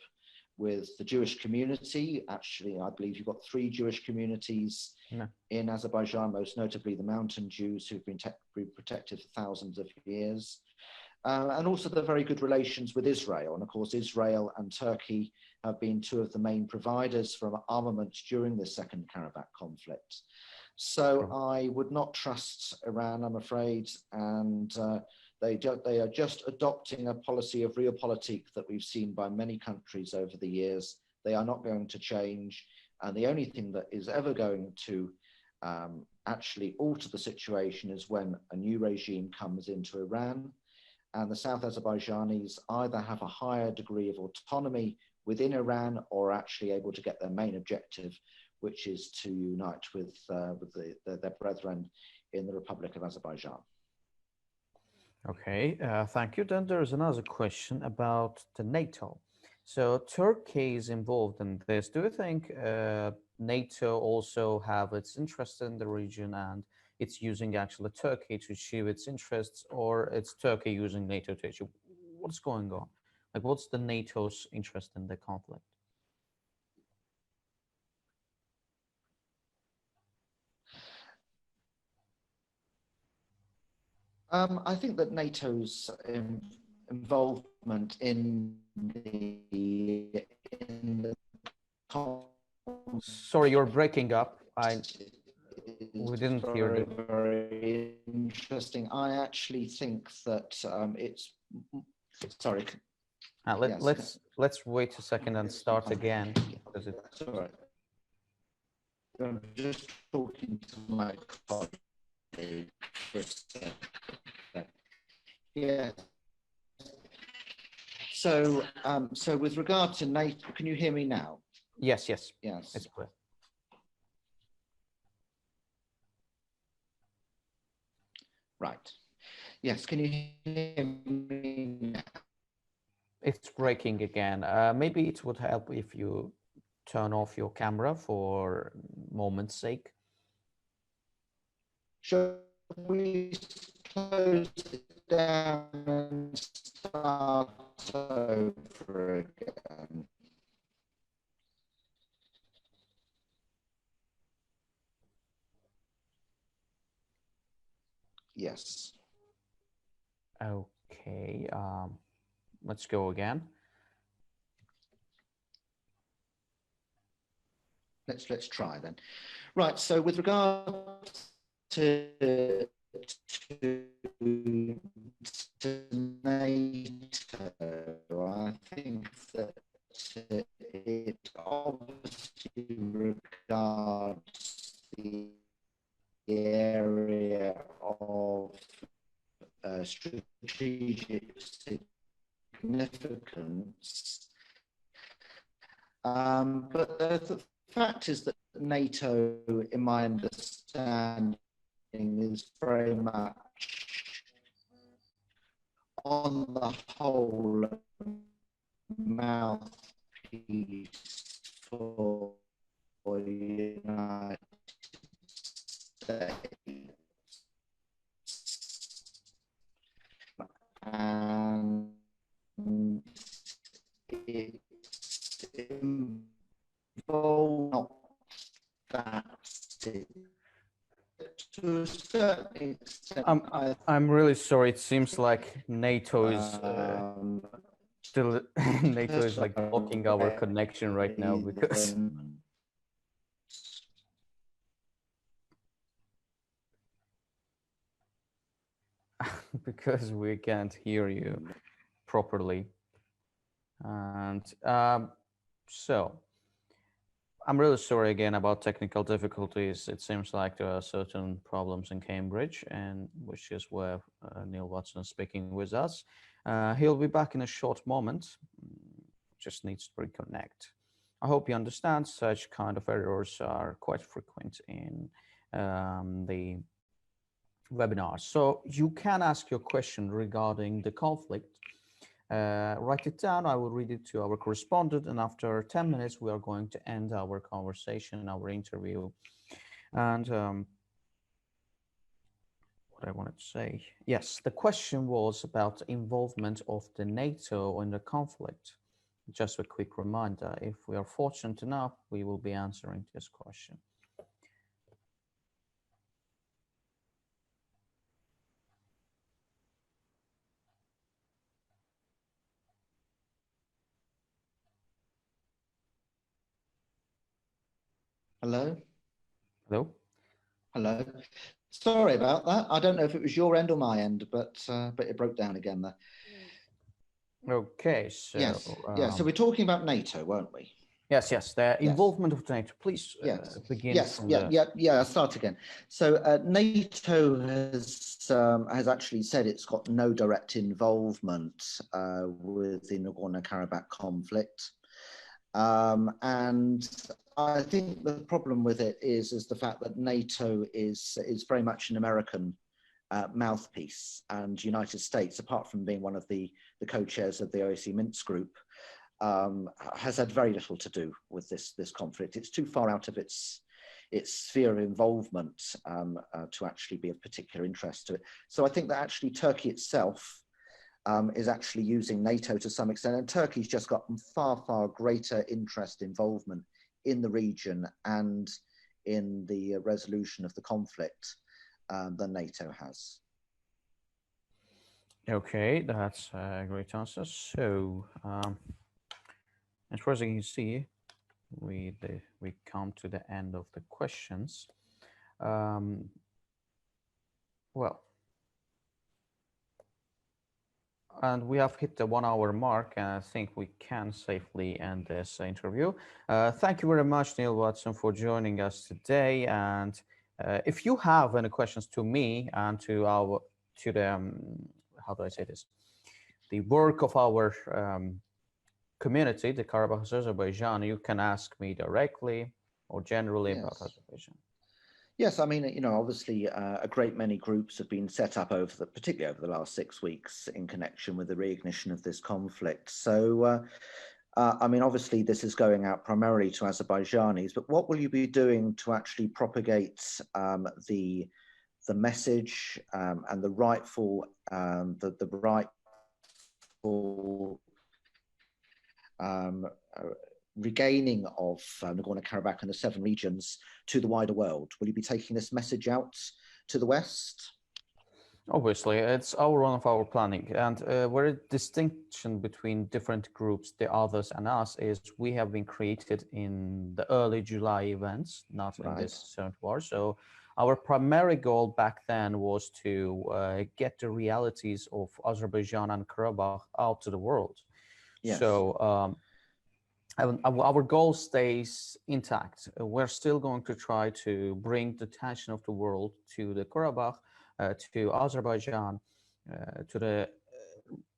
with the Jewish community. Actually, I believe you've got 3 Jewish communities in Azerbaijan, most notably the Mountain Jews who've been protected for thousands of years. And also the very good relations with Israel. And of course, Israel and Turkey have been 2 of the main providers for armaments during the Second Karabakh conflict. So I would not trust Iran, I'm afraid, and they are just adopting a policy of realpolitik that we've seen by many countries over the years. They are not going to change. And the only thing that is ever going to actually alter the situation is when a new regime comes into Iran, and the South Azerbaijanis either have a higher degree of autonomy within Iran or are actually able to get their main objective, which is to unite with their brethren in the Republic of Azerbaijan. Okay, thank you. Then there's another question about the NATO. So Turkey is involved in this. Do you think NATO also have its interest in the region and it's using actually Turkey to achieve its interests, or it's Turkey using NATO to achieve? What's going on? Like, what's the NATO's interest in the conflict? I think that NATO's involvement in the Sorry, you're breaking up. We didn't hear you. Very interesting. I actually think that it's sorry. Let's wait a second and start again. Because it's all right. I'm just talking to my colleague for a second. Yeah. So, so with regard to NATO, can you hear me now? Yes. Yes. It's clear. Right. Yes. Can you hear me now? It's breaking again. Maybe it would help if you turn off your camera for moment's sake. Shall we close it down and start over again? Yes. Okay. Let's go again. Let's try then. Right. So with regard to NATO, I think that it obviously regards the area of strategic significance. But the fact is that NATO, in my understanding, is very much on the whole mouthpiece for the United States. And it's involved that to a certain extent. I'm really sorry. It seems like NATO is Still, NATO is like blocking our connection right now because because we can't hear you properly. And so I'm really sorry again about technical difficulties. It seems like there are certain problems in Cambridge, and which is where Neil Watson is speaking with us. He'll be back in a short moment. Just needs to reconnect. I hope you understand such kind of errors are quite frequent in the webinar. So you can ask your question regarding the conflict. Write it down. I will read it to our correspondent, and after 10 minutes, we are going to end our conversation, our interview. And what I wanted to say, yes, the question was about the involvement of the NATO in the conflict. Just a quick reminder, if we are fortunate enough, we will be answering this question. Hello? Hello? Hello. Sorry about that. I don't know if it was your end or my end, but it broke down again there. Okay, so yes, so we're talking about NATO, weren't we? Yes, the involvement of NATO. Please begin. I'll start again. So NATO has actually said it's got no direct involvement with the Nagorno-Karabakh conflict, and I think the problem with it is the fact that NATO is very much an American mouthpiece, and United States, apart from being one of the co-chairs of the OSCE Minsk group, has had very little to do with this conflict. It's too far out of its sphere of involvement to actually be of particular interest to it. So I think that actually Turkey itself is actually using NATO to some extent, and Turkey's just got far greater interest, involvement in the region and in the resolution of the conflict than NATO has. Okay, that's a great answer. So, as far as you can see, we come to the end of the questions. Well, and we have hit the 1 hour mark, and I think we can safely end this interview. Thank you very much, Neil Watson, for joining us today. And if you have any questions to me and to the how do I say this, the work of our community, the Karabakh Azerbaijan, you can ask me directly or generally about Azerbaijan. Yes, I mean, obviously a great many groups have been set up particularly over the last 6 weeks in connection with the reignition of this conflict. So, I mean, obviously this is going out primarily to Azerbaijanis, but what will you be doing to actually propagate the message and the rightful regaining of Nagorno-Karabakh and the 7 regions to the wider world? Will you be taking this message out to the West? Obviously, it's one of our planning, and where a distinction between different groups, the others and us, is we have been created in the early July events, not in this current war. So our primary goal back then was to get the realities of Azerbaijan and Karabakh out to the world. Yes. So our goal stays intact. We're still going to try to bring the attention of the world to the Karabakh, to Azerbaijan, to the,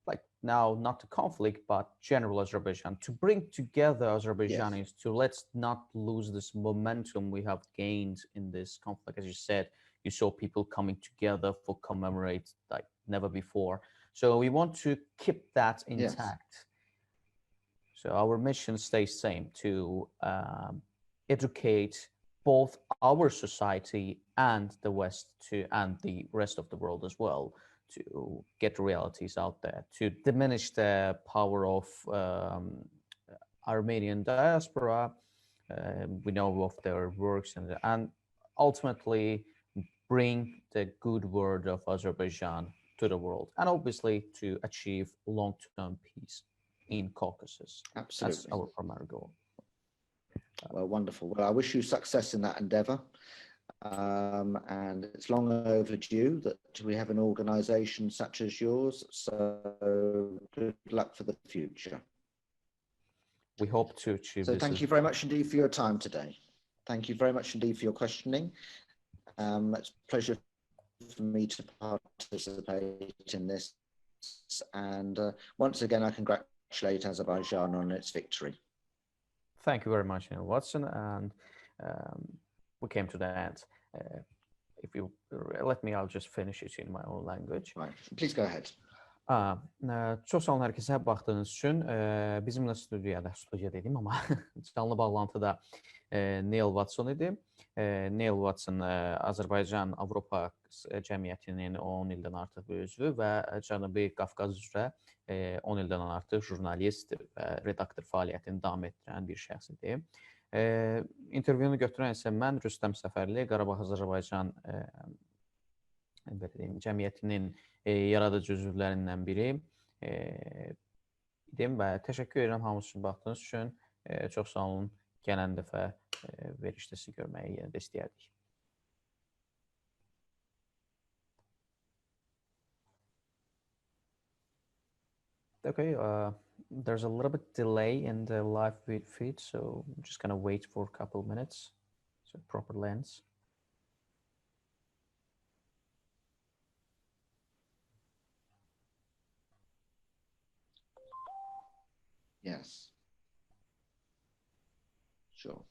like now, not the conflict, but general Azerbaijan, to bring together Azerbaijanis, to let's not lose this momentum we have gained in this conflict. As you said, you saw people coming together for commemorate like never before. So we want to keep that intact. So our mission stays same, to educate both our society and the West and the rest of the world as well, to get the realities out there, to diminish the power of Armenian diaspora. We know of their works and ultimately bring the good word of Azerbaijan to the world, and obviously to achieve long-term peace. in Caucasus. Absolutely. That's our primary goal. Well, wonderful. Well, I wish you success in that endeavour. And it's long overdue that we have an organisation such as yours. So good luck for the future. We hope to achieve so this. Thank you very much indeed for your time today. Thank you very much indeed for your questioning. It's a pleasure for me to participate in this. And once again, I congratulate Azerbaijan on its victory. Thank you very much, Neil Watson. And we came to the end. If you let me, I'll just finish it in my own language. Right. Please go ahead. Çox sağ olun hər kəsə baxdığınız üçün. Bizimlə studiya dedim, amma canlı bağlantıda Neil Vatson idi. Neil Vatson Azərbaycan Avropa Cəmiyyətinin 10 ildən artıq üzvü və Cənubi Qafqaz üzrə 10 ildən artıq jurnalist və redaktor fəaliyyətini davam etdirən bir şəxsdir. İntervyunu götürən isə mən Rüstəm Səfərli, Qarabağ Azərbaycan Cəmiyyətinin yaradıcı üzvlərindən biri idim və təşəkkür edirəm hamınız üçün baxdığınız üçün. Çox sağ olun. Gələn dəfə verişdə sizi görməyi yenə də istəyərdik. Okay, there's a little bit delay in the live feed, so I'm just going to wait for a couple of minutes so it properly ends. Yes. Sure.